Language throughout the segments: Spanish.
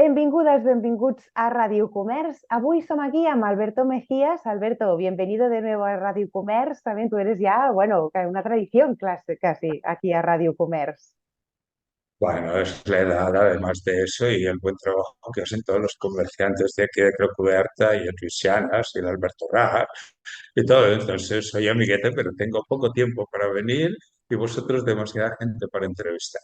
Benvingudes, benvinguts a Radio Comerç. Avui som aquí amb Alberto Mejías. Alberto, bienvenido de nuevo a Radio Comerç. También tú eres ya, bueno, una tradición clase, casi aquí a Radio Comerç. Bueno, es la edad, además de eso, y el buen trabajo que hacen todos los comerciantes de aquí de Creu y en Luisianas y el Alberto Raja y todo. Entonces, soy amiguete, pero tengo poco tiempo para venir y vosotros demasiada gente para entrevistar.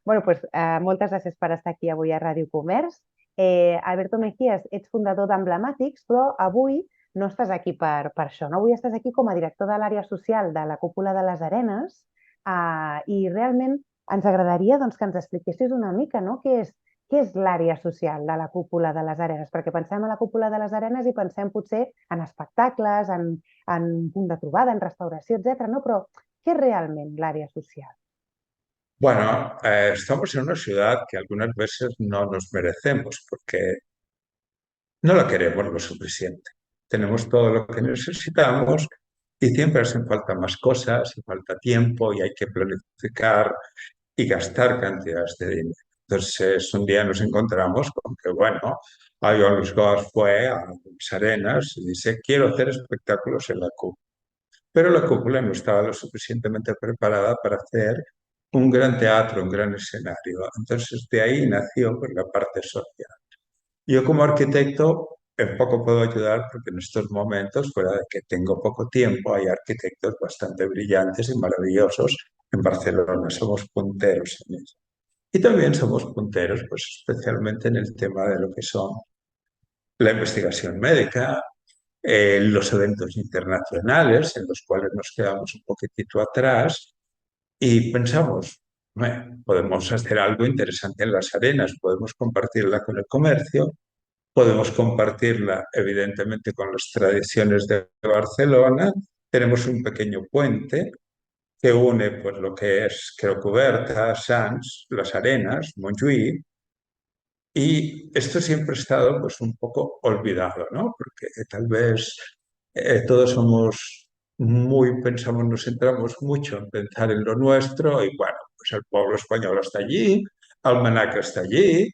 Bueno, pues moltes gràcies per estar aquí avui a Radio Comerç. Alberto Mejías, ets fundador d'Emblemàtics, però avui no estàs aquí per això. No? Avui estàs aquí com a director de l'àrea social de la Cúpula de les Arenes i realment ens agradaria doncs, que ens expliquessis una mica no? Què és l'àrea social de la Cúpula de les Arenes, perquè pensem a la Cúpula de les Arenes i pensem potser en espectacles, en punt de trobada, en restauració, etc. No? Però què és realment l'àrea social? Bueno, estamos en una ciudad que algunas veces no nos merecemos porque no la queremos lo suficiente. Tenemos todo lo que necesitamos y siempre hacen falta más cosas y falta tiempo y hay que planificar y gastar cantidades de dinero. Entonces, un día nos encontramos con que, bueno, Ion Luis Goss fue a las Arenas y dice, quiero hacer espectáculos en la cúpula. Pero la cúpula no estaba lo suficientemente preparada para hacer un gran teatro, un gran escenario. Entonces, de ahí nació pues, la parte social. Yo como arquitecto en poco puedo ayudar porque en estos momentos, fuera de que tengo poco tiempo, hay arquitectos bastante brillantes y maravillosos en Barcelona. Somos punteros en eso. Y también somos punteros, pues especialmente en el tema de lo que son la investigación médica, los eventos internacionales, en los cuales nos quedamos un poquitito atrás y pensamos, "Bueno, podemos hacer algo interesante en las arenas, podemos compartirla con el comercio, podemos compartirla evidentemente con las tradiciones de Barcelona, tenemos un pequeño puente que une pues, lo que es Creu Sants, Las Arenas, Montjuïc, y esto siempre ha estado pues, un poco olvidado, ¿no? Porque tal vez todos somos pensamos, nos centramos mucho en pensar en lo nuestro y bueno, pues el pueblo español está allí, Almanaque está allí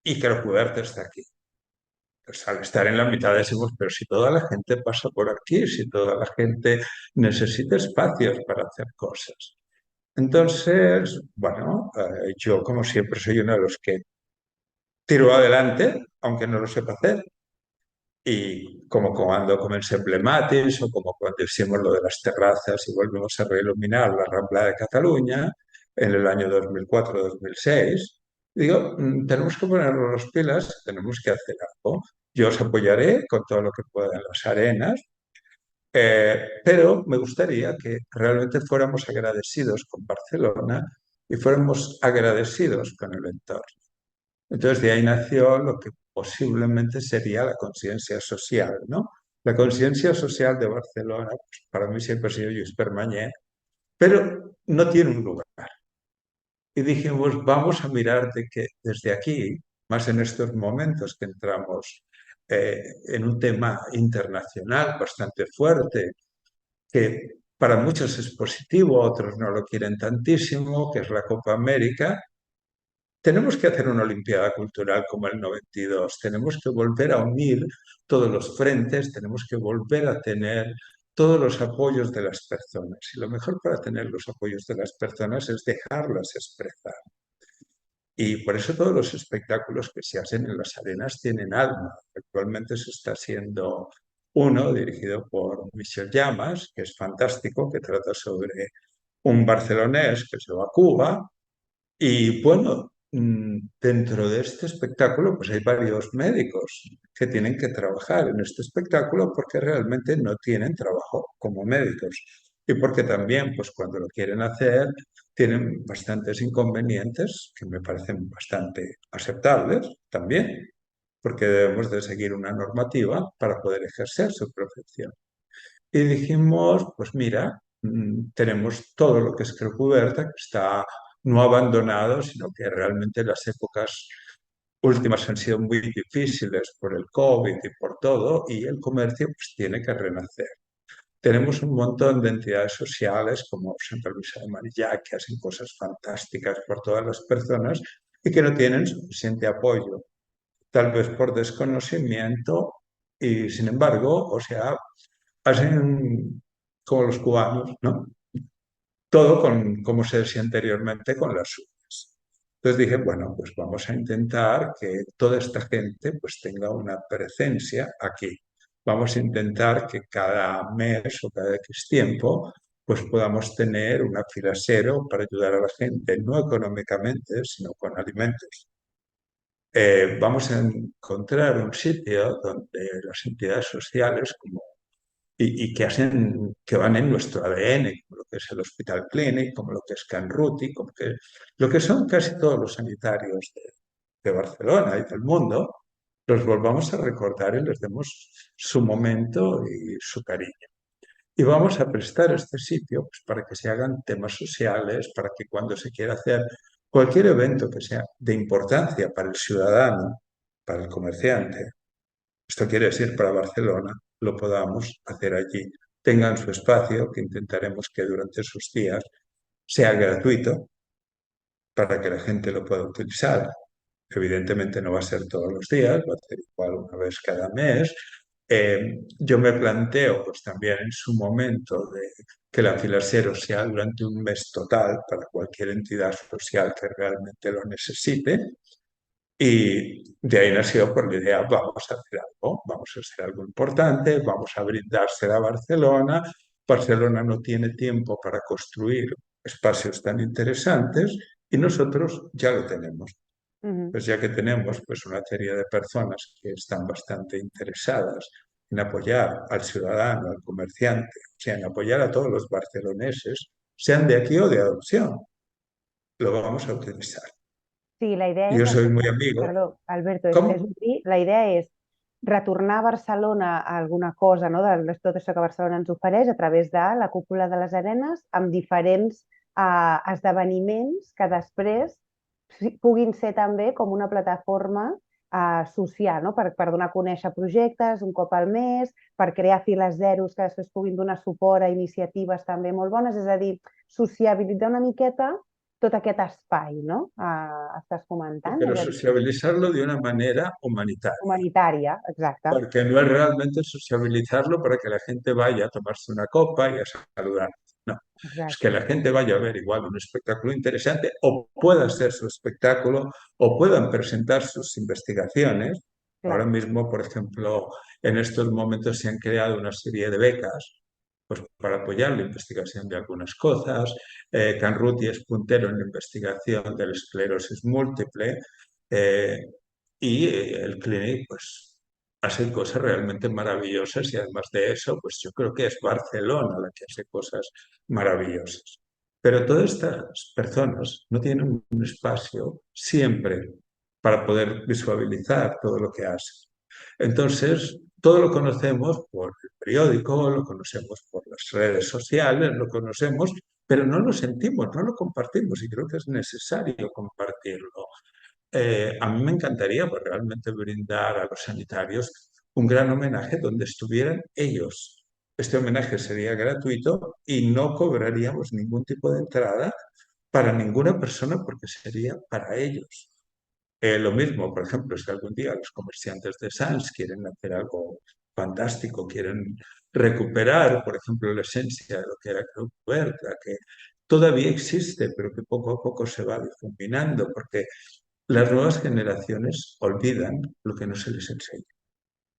y Creu está aquí. Pues al estar en la mitad decimos, pero si toda la gente pasa por aquí, si toda la gente necesita espacios para hacer cosas. Entonces, bueno, yo como siempre soy uno de los que tiro adelante, aunque no lo sepa hacer, y como cuando comencé Emblemàtics o como cuando hicimos lo de las terrazas y volvimos a reiluminar la Rambla de Cataluña en el año 2004-2006, digo, tenemos que ponernos las pilas, tenemos que hacer algo. Yo os apoyaré con todo lo que pueda en las arenas, pero me gustaría que realmente fuéramos agradecidos con Barcelona y fuéramos agradecidos con el entorno. Entonces, de ahí nació lo que posiblemente sería la conciencia social, ¿no? La conciencia social de Barcelona, pues, para mí siempre ha sido Lluís Permanyer, pero no tiene un lugar. Y dijimos, vamos a mirar de que desde aquí, más en estos momentos que entramos en un tema internacional bastante fuerte, que para muchos es positivo, otros no lo quieren tantísimo, que es la Copa América, tenemos que hacer una Olimpiada Cultural como el 92, tenemos que volver a unir todos los frentes, tenemos que volver a tener todos los apoyos de las personas. Y lo mejor para tener los apoyos de las personas es dejarlas expresar. Y por eso todos los espectáculos que se hacen en las arenas tienen alma. Actualmente se está haciendo uno dirigido por Michel Llamas, que es fantástico, que trata sobre un barcelonés que se va a Cuba y bueno, dentro de este espectáculo, pues hay varios médicos que tienen que trabajar en este espectáculo porque realmente no tienen trabajo como médicos. Y porque también, pues cuando lo quieren hacer, tienen bastantes inconvenientes que me parecen bastante aceptables también, porque debemos de seguir una normativa para poder ejercer su profesión. Y dijimos, pues mira, tenemos todo lo que es Creu que está no abandonado, sino que realmente las épocas últimas han sido muy difíciles por el COVID y por todo, y el comercio pues tiene que renacer. Tenemos un montón de entidades sociales como Santa Luisa de Marillac que hacen cosas fantásticas por todas las personas y que no tienen suficiente apoyo, tal vez por desconocimiento y sin embargo, o sea, hacen como los cubanos, ¿no? Todo con, como se decía anteriormente, con las suyas. Entonces dije, bueno, pues vamos a intentar que toda esta gente pues tenga una presencia aquí. Vamos a intentar que cada mes o cada X tiempo pues podamos tener un afilasero para ayudar a la gente, no económicamente, sino con alimentos. Vamos a encontrar un sitio donde las entidades sociales como y que hacen, que van en nuestro ADN, como lo que es el Hospital Clínic, como lo que es Canruti, como que, lo que son casi todos los sanitarios de Barcelona y del mundo, los volvamos a recordar y les demos su momento y su cariño. Y vamos a prestar este sitio pues, para que se hagan temas sociales, para que cuando se quiera hacer cualquier evento que sea de importancia para el ciudadano, para el comerciante, esto quiere decir para Barcelona, lo podamos hacer allí. Tengan su espacio, que intentaremos que durante esos días sea gratuito para que la gente lo pueda utilizar. Evidentemente no va a ser todos los días, va a ser igual una vez cada mes. Yo me planteo pues también en su momento de que el afilacero sea durante un mes total para cualquier entidad social que realmente lo necesite. Y de ahí nació por la idea, vamos a hacer algo importante, vamos a brindársela a Barcelona. Barcelona no tiene tiempo para construir espacios tan interesantes y nosotros ya lo tenemos. Ujú. Pues ya que tenemos pues una serie de personas que están bastante interesadas en apoyar al ciudadano, al comerciante, o sea, en apoyar a todos los barceloneses, sean de aquí o de adopción, lo vamos a utilizar. Sí, la idea Y és yo soy muy aquesta. amigo. Perdó, Alberto, és ¿Cómo? a dir, la idea és retornar a Barcelona a alguna cosa, no?, de tot això que Barcelona ens ofereix a través de la cúpula de les Arenes amb diferents esdeveniments que després puguin ser també com una plataforma social, no?, per donar a conèixer projectes un cop al mes, per crear files zeros que després puguin donar suport a iniciatives també molt bones, és a dir, sociabilitzar una miqueta tot aquest espai, no? Estàs comentant, Pero és a dir, sociabilizarlo de una manera humanitaria, humanitària, exacte, porque no es realmente sociabilizarlo para que la gente vaya a tomarse una copa y a saludar. No, es que exacte, la gente vaya a ver igual un espectáculo interesante o pueda hacer su espectáculo o puedan presentar sus investigaciones. Ahora clar. mismo, por ejemplo, en estos momentos se han creado una serie de becas pues, para apoyar la investigación de algunas cosas. Canruti es puntero en la investigación de la esclerosis múltiple. Eh, y el Clinic, pues, hace cosas realmente maravillosas y además de eso, pues yo creo que es Barcelona la que hace cosas maravillosas. Pero todas estas personas no tienen un espacio siempre para poder visualizar todo lo que hacen. Entonces, todo lo conocemos por el periódico, lo conocemos por las redes sociales, lo conocemos, pero no lo sentimos, no lo compartimos y creo que es necesario compartirlo. A mí me encantaría pues, realmente brindar a los sanitarios un gran homenaje donde estuvieran ellos. Este homenaje sería gratuito y no cobraríamos ningún tipo de entrada para ninguna persona porque sería para ellos. Lo mismo, por ejemplo, si algún día los comerciantes de Sans quieren hacer algo fantástico, quieren recuperar, por ejemplo, la esencia de lo que era Creu Huerta, que todavía existe, pero que poco a poco se va difuminando, porque las nuevas generaciones olvidan lo que no se les enseña.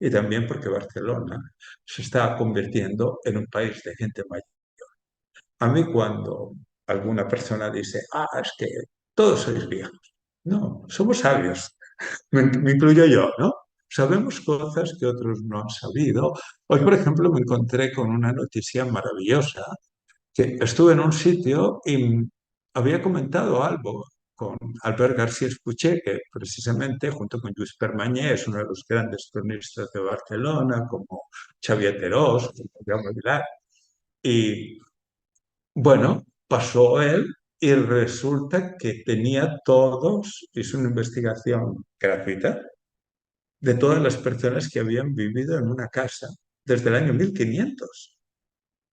Y también porque Barcelona se está convirtiendo en un país de gente mayor. A mí cuando alguna persona dice, es que todos sois viejos. No, somos sabios, me incluyo yo, ¿no? Sabemos cosas que otros no han sabido. Hoy, por ejemplo, me encontré con una noticia maravillosa que estuve en un sitio y había comentado algo con Albert García Espuché, que precisamente junto con Lluís Permanyer es uno de los grandes cronistas de Barcelona, como Xavier Terós, como Jaume Vilar. Y bueno, pasó él y resulta que tenía todos, hizo una investigación gratuita de todas las personas que habían vivido en una casa desde el año 1500.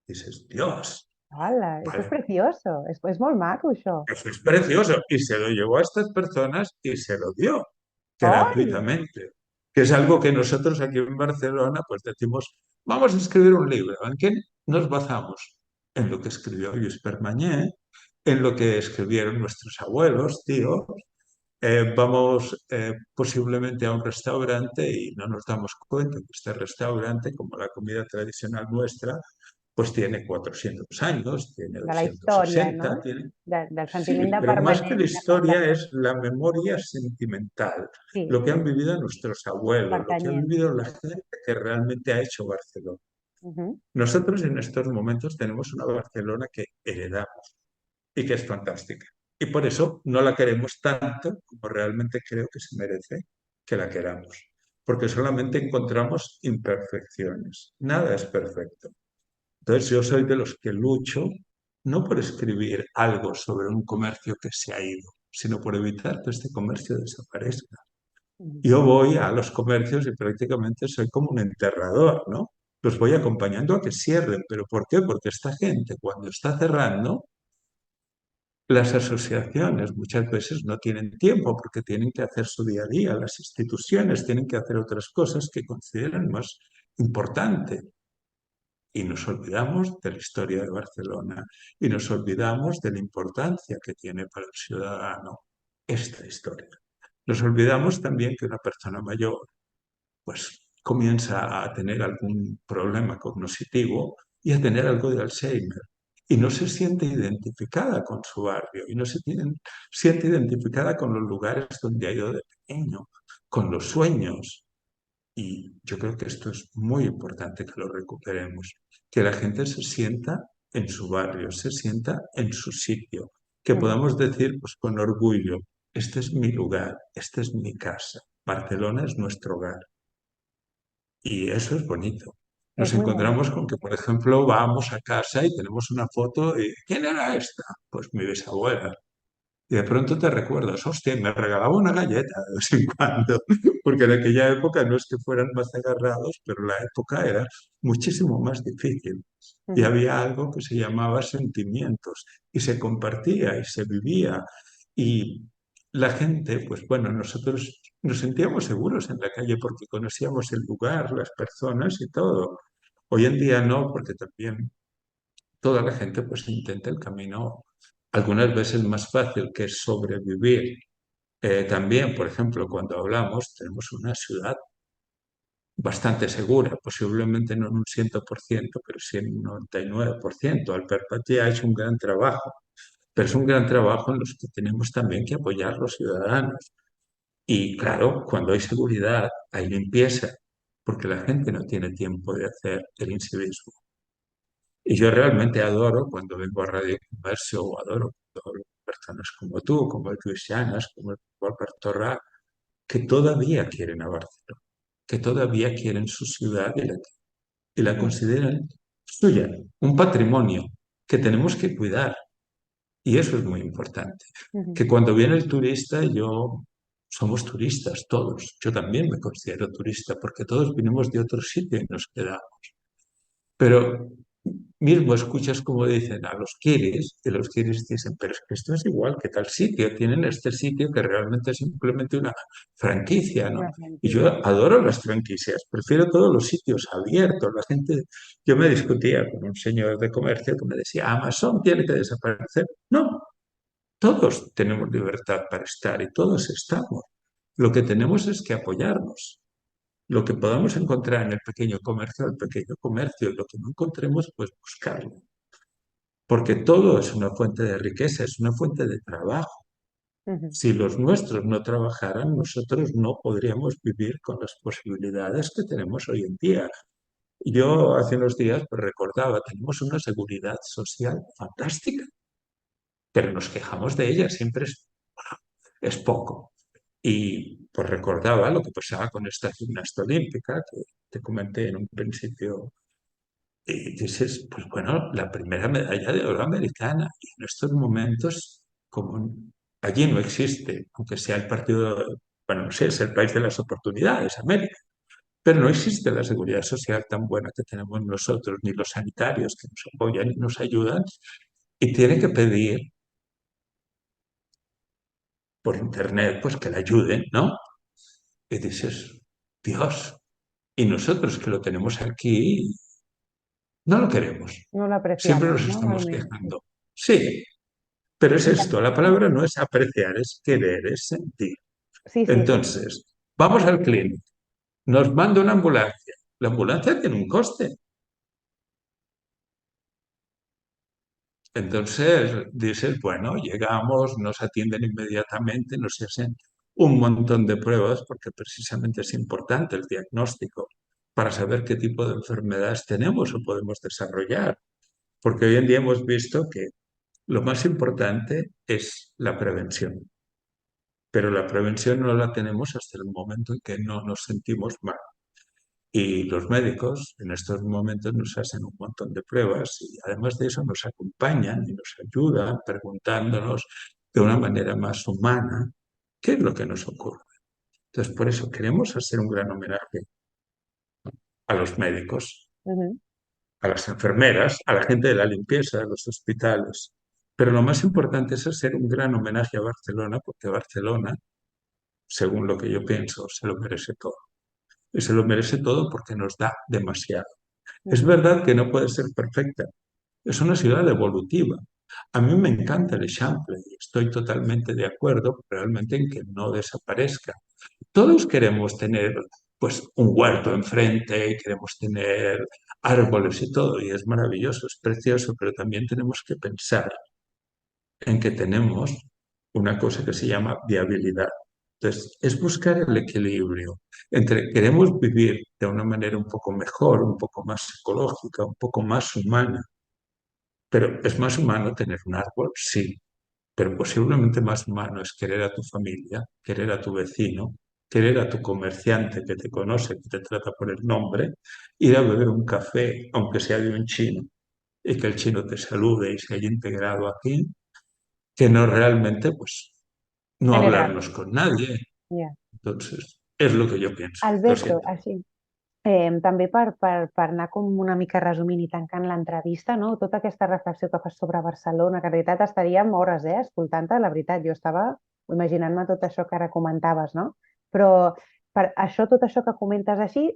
Dices, Dios. Hala, eso es ¿vale? precioso, es muy maco, això. Eso es precioso. Y se lo llevó a estas personas y se lo dio ¡Ay! gratuitamente. Que es algo que nosotros aquí en Barcelona, pues decimos, vamos a escribir un libro. ¿En qué nos basamos? En lo que escribió Lluís Permanyer, en lo que escribieron nuestros abuelos, tíos. Vamos posiblemente a un restaurante y no nos damos cuenta que este restaurante, como la comida tradicional nuestra, pues tiene 400 años, tiene De la història, no? 260, tiene... Del Sí, sentiment de pero más que la historia permanència. es la memoria sentimental, Sí, lo que han vivido nuestros el abuelos, lo que ha pertanyent. vivido la gente que realmente ha hecho Barcelona. Mhm. Nosotros en estos momentos tenemos una Barcelona que heredamos y que es fantástica. Y por eso no la queremos tanto como realmente creo que se merece que la queramos. Porque solamente encontramos imperfecciones. Nada es perfecto. Entonces yo soy de los que lucho no por escribir algo sobre un comercio que se ha ido, sino por evitar que este comercio desaparezca. Mhm. Yo voy a los comercios y prácticamente soy como un enterrador, ¿no? Los voy acompañando a que cierren. ¿Pero por qué? Porque esta gente cuando está cerrando, las asociaciones muchas veces no tienen tiempo porque tienen que hacer su día a día, las instituciones tienen que hacer otras cosas que consideran más importante. Y nos olvidamos de la historia de Barcelona y nos olvidamos de la importancia que tiene para el ciudadano esta historia. Nos olvidamos también que una persona mayor pues comienza a tener algún problema cognitivo y a tener algo de Alzheimer. Y no se siente identificada con su barrio y no siente identificada con los lugares donde ha ido de pequeño, con los sueños. Y yo creo que esto es muy importante que lo recuperemos, que la gente se sienta en su barrio, se sienta en su sitio, que Mhm. podamos decir pues con orgullo, este es mi lugar, esta es mi casa, Barcelona es nuestro hogar. Y eso es bonito. És Nos muy encontramos bonito. con que, por ejemplo, vamos a casa y tenemos una foto y ¿quién era esta? Pues mi bisabuela. Y de pronto te recuerdas, hostia, me regalaba una galleta de vez en cuando, porque en aquella época no es que fueran más agarrados, pero la época era muchísimo más difícil. Y Mhm. había algo que se llamaba sentimientos, y se compartía y se vivía. Y la gente, pues bueno, nosotros nos sentíamos seguros en la calle porque conocíamos el lugar, las personas y todo. Hoy en día no, porque también toda la gente pues intenta el camino algunas veces más fácil, que es sobrevivir. También, por ejemplo, cuando hablamos, tenemos una ciudad bastante segura, posiblemente no en un 100%, pero sí en un 99%. Alperpati ha hecho un gran trabajo, pero es un gran trabajo en los que tenemos también que apoyar los ciudadanos. Y claro, cuando hay seguridad, hay limpieza, porque la gente no tiene tiempo de hacer el incivismo. Y yo realmente adoro cuando vengo a Radio Comercio, o adoro cuando hablo con personas como tú, como el Cristianas, como el Alberto Torra, que todavía quieren a Barcelona, que todavía quieren su ciudad y la Mhm. consideran suya, un patrimonio que tenemos que cuidar. Y eso es muy importante. Mhm. Que cuando viene el turista, somos turistas todos. Yo también me considero turista porque todos vinimos de otro sitio y nos quedamos. Pero mismo escuchas como dicen a los kiris y los kiris dicen, pero es que esto es igual que tal sitio, tienen este sitio que realmente es simplemente una franquicia, ¿no? Una Y yo franquicia. adoro las franquicias, prefiero todos los sitios abiertos. La gente, yo me discutía con un señor de comercio que me decía, Amazon tiene que desaparecer. No, todos tenemos libertad para estar y todos estamos. Lo que tenemos es que apoyarnos. Lo que podamos encontrar en el pequeño comercio, y lo que no encontremos, pues buscarlo. Porque todo es una fuente de riqueza, es una fuente de trabajo. Mhm. Si los nuestros no trabajaran, nosotros no podríamos vivir con las posibilidades que tenemos hoy en día. Yo hace unos días pues, recordaba, tenemos una seguridad social fantástica, pero nos quejamos de ella, siempre es poco. Y pues recordaba lo que pasaba con esta gimnasta olímpica que te comenté en un principio. Y dices, pues bueno, la primera medalla de oro americana. Y en estos momentos, como allí no existe, aunque sea el partido, bueno, no sé, es el país de las oportunidades, América. Pero no existe la seguridad social tan buena que tenemos nosotros, ni los sanitarios que nos apoyan y nos ayudan, y tiene que pedir por internet pues que le ayuden, ¿no? Y dices, Dios, y nosotros que lo tenemos aquí, no lo queremos. No lo Siempre apreciamos, nos ¿no? estamos Sí. quejando. Sí, pero es Y esto, la palabra no es apreciar, es querer, es sentir. sí, sí, sí. Entonces, vamos al clínico, nos manda una ambulancia. La ambulancia tiene un coste. Entonces, dices, bueno, llegamos, nos atienden inmediatamente, nos hacen un montón de pruebas, porque precisamente es importante el diagnóstico para saber qué tipo de enfermedades tenemos o podemos desarrollar. Porque hoy en día hemos visto que lo más importante es la prevención, pero la prevención no la tenemos hasta el momento en que no nos sentimos mal. Y los médicos en estos momentos nos hacen un montón de pruebas y además de eso nos acompañan y nos ayudan preguntándonos de una manera más humana qué es lo que nos ocurre. Entonces, por eso queremos hacer un gran homenaje a los médicos, Ujú. a las enfermeras, a la gente de la limpieza de los hospitales. Pero lo más importante es hacer un gran homenaje a Barcelona, porque Barcelona, según lo que yo pienso, se lo merece todo. Y se lo merece todo porque nos da demasiado. Es Ujú. verdad que no puede ser perfecta. Es una ciudad evolutiva. A mí me encanta el Eixample y estoy totalmente de acuerdo realmente en que no desaparezca. Todos queremos tener pues un huerto enfrente, queremos tener árboles y todo, y es maravilloso, es precioso, pero también tenemos que pensar en que tenemos una cosa que se llama viabilidad. Entonces, es buscar el equilibrio entre queremos vivir de una manera un poco mejor, un poco más ecológica, un poco más humana, pero es más humano tener un árbol, sí, pero posiblemente más humano es querer a tu familia, querer a tu vecino, querer a tu comerciante que te conoce, que te trata por el nombre, ir a beber un café, aunque sea de un chino, y que el chino te salude y se haya integrado aquí, que no realmente, pues, no General. hablarnos con nadie. Ja. Entonces, es lo que yo pienso. Lo Alberto, siento. així, també per anar com una mica resumint i tancant l'entrevista, no? Tota aquesta reflexió que fas sobre Barcelona, que en realitat estaríem hores, escoltant-te, la veritat, jo estava imaginant-me tot això que ara comentaves, no? Però per això, tot això que comentes així,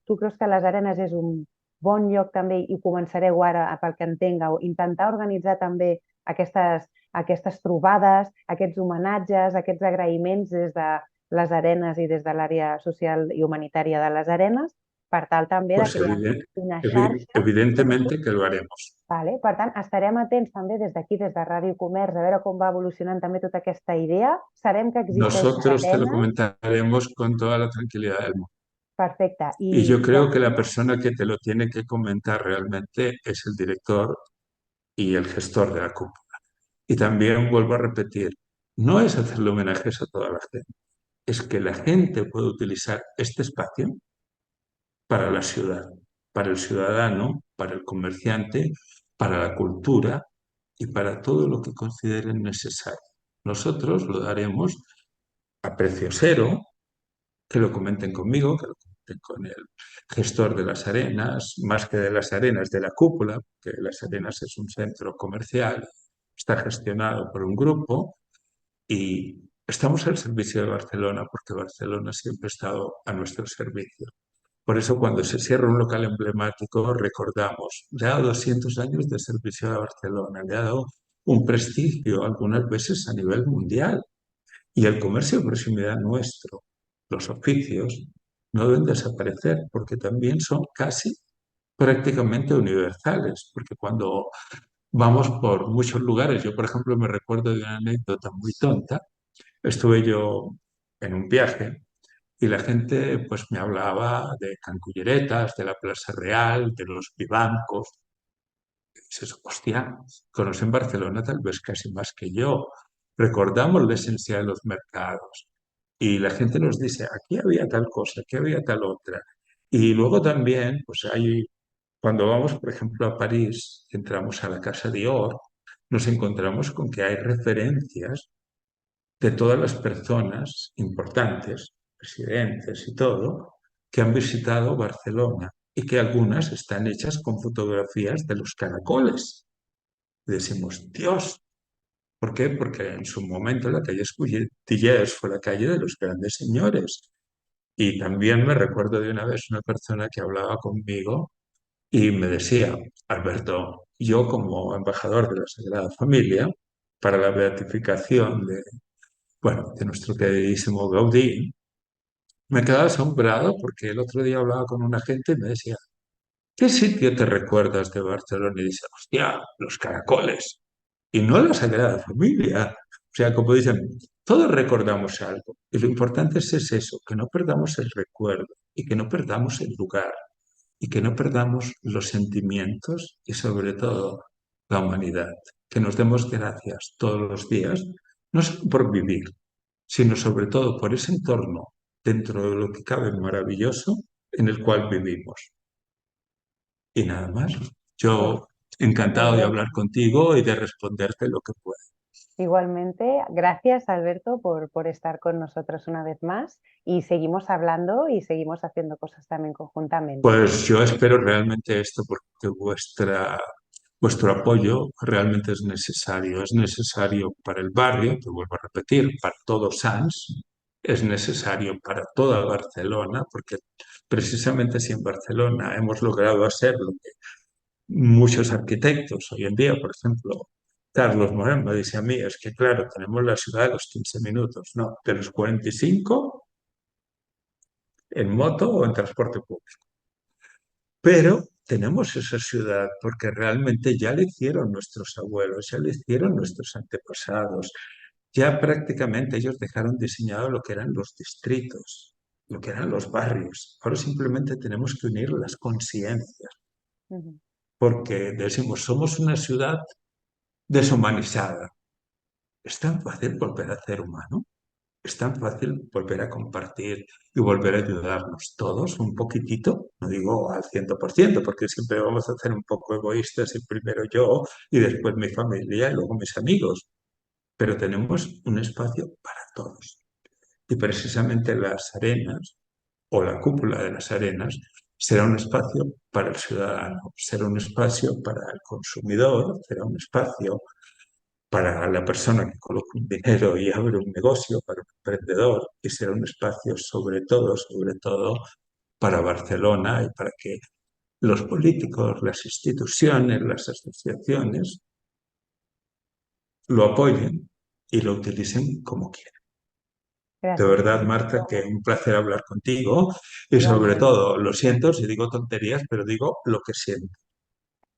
tu creus que les Arenes és un bon lloc també, i començareu ara, pel que entenc, a intentar organitzar també aquestes trobades, aquests homenatges, aquests agraïments des de les Arenes i des de l'àrea social i humanitària de les Arenes, per tal també de Pues crear una xarxa. evidentemente que lo haremos. Vale? Per tant, estarem atents també des d'aquí, des de Ràdio Comerç, a veure com va evolucionant també tota aquesta idea. Sabem que existeix Nosotros te lo l'Arena, comentaremos con toda la tranquilidad del mundo. perfecte, Y i yo creo que la persona que te lo tiene que comentar realmente es el director y el gestor de la cúpula. Y también vuelvo a repetir, no es hacerle homenajes a toda la gente, es que la gente puede utilizar este espacio para la ciudad, para el ciudadano, para el comerciante, para la cultura y para todo lo que consideren necesario. Nosotros lo daremos a precio cero, que lo comenten conmigo, que lo comenten con el gestor de las arenas, más que de las arenas, de la cúpula, que las arenas es un centro comercial, está gestionado por un grupo y estamos al servicio de Barcelona porque Barcelona siempre ha estado a nuestro servicio. Por eso cuando se cierra un local emblemático recordamos, le ha dado 200 años de servicio a Barcelona, le ha dado un prestigio algunas veces a nivel mundial. Y el comercio de proximidad nuestro, los oficios, no deben desaparecer porque también son casi prácticamente universales, porque cuando vamos por muchos lugares, yo por ejemplo me recuerdo de una anécdota muy tonta, estuve yo en un viaje y la gente pues me hablaba de Canculleretas, de la Plaza Real, de los vivancos. Y dices, hostia, conocen Barcelona tal vez casi más que yo. Recordamos la esencia de los mercados. Y la gente nos dice, aquí había tal cosa, aquí había tal otra. Y luego también, pues hay, cuando vamos, por ejemplo, a París, entramos a la Casa Dior, nos encontramos con que hay referencias de todas las personas importantes, presidentes y todo, que han visitado Barcelona y que algunas están hechas con fotografías de los caracoles. Y decimos, Dios, ¿por qué? Porque en su momento la calle Escudillers fue la calle de los grandes señores. Y también me recuerdo de una vez una persona que hablaba conmigo y me decía, Alberto, yo como embajador de la Sagrada Familia, para la beatificación de nuestro queridísimo Gaudí, me quedaba asombrado porque el otro día hablaba con una gente y me decía, ¿qué sitio te recuerdas de Barcelona? Y dice, hostia, los caracoles. Y no la Sagrada Familia. O sea, como dicen, todos recordamos algo. Y lo importante es eso, que no perdamos el recuerdo y que no perdamos el lugar y que no perdamos los sentimientos y sobre todo la humanidad. Que nos demos gracias todos los días, no solo por vivir, sino sobre todo por ese entorno dentro de lo que cabe maravilloso en el cual vivimos. Y nada más. Pues, Yo encantado de Albert, hablar contigo y de responderte lo que pueda. igualmente, gracias Alberto por estar con nosotros una vez más y seguimos hablando y seguimos haciendo cosas también conjuntamente. Pues yo espero realmente esto porque vuestro apoyo realmente es necesario. Es necesario para el barrio, te vuelvo a repetir, para todo Sants, es necesario para toda Barcelona, porque precisamente si en Barcelona hemos logrado hacer lo que muchos arquitectos hoy en día, por ejemplo, Carlos Moreno me dice a mí, es que claro, tenemos la ciudad de los 15 minutos, no, de los 45 en moto o en transporte público. Pero tenemos esa ciudad porque realmente ya le hicieron nuestros abuelos, ya le hicieron nuestros antepasados, ya prácticamente ellos dejaron diseñado lo que eran los distritos, lo que eran los barrios. Ahora simplemente tenemos que unir las conciencias, Ujú. porque decimos, somos una ciudad deshumanizada. Es tan fácil volver a ser humano, es tan fácil volver a compartir y volver a ayudarnos todos un poquitito, no digo al 100%, porque siempre vamos a ser un poco egoístas y primero yo y después mi familia y luego mis amigos, pero tenemos un espacio para todos. Y precisamente las arenas o la cúpula de las arenas será un espacio para el ciudadano, será un espacio para el consumidor, será un espacio para la persona que coloca un dinero y abre un negocio, para el emprendedor, y será un espacio sobre todo, para Barcelona y para que los políticos, las instituciones, las asociaciones lo apoyen y lo utilicen como quieran. De Gracias, verdad, Albert. Marta, que un placer hablar contigo y sobre Igualmente, todo, lo siento si digo tonterías, pero digo lo que siento.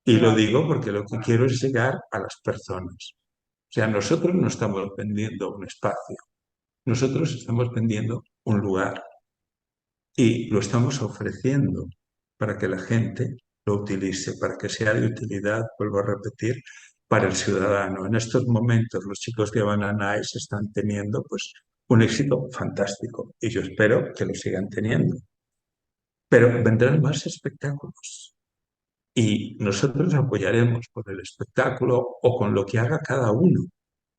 Y lo igualmente. digo porque lo que quiero es llegar a las personas. O sea, nosotros no estamos vendiendo un espacio. Nosotros estamos vendiendo un lugar y lo estamos ofreciendo para que la gente lo utilice, para que sea de utilidad, vuelvo a repetir, para el ciudadano. En estos momentos los chicos de Banana Ice están teniendo pues un éxito fantástico y yo espero que lo sigan teniendo. Pero vendrán más espectáculos y nosotros apoyaremos con el espectáculo o con lo que haga cada uno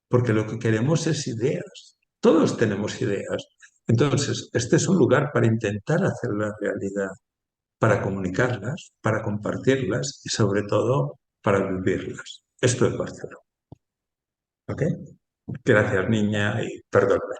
porque lo que queremos es ideas. Todos tenemos ideas. Entonces, este es un lugar para intentar hacerlas realidad, para comunicarlas, para compartirlas y sobre todo para vivirlas. Esto es Barcelona. ¿Ok? Gracias, niña, y perdóname.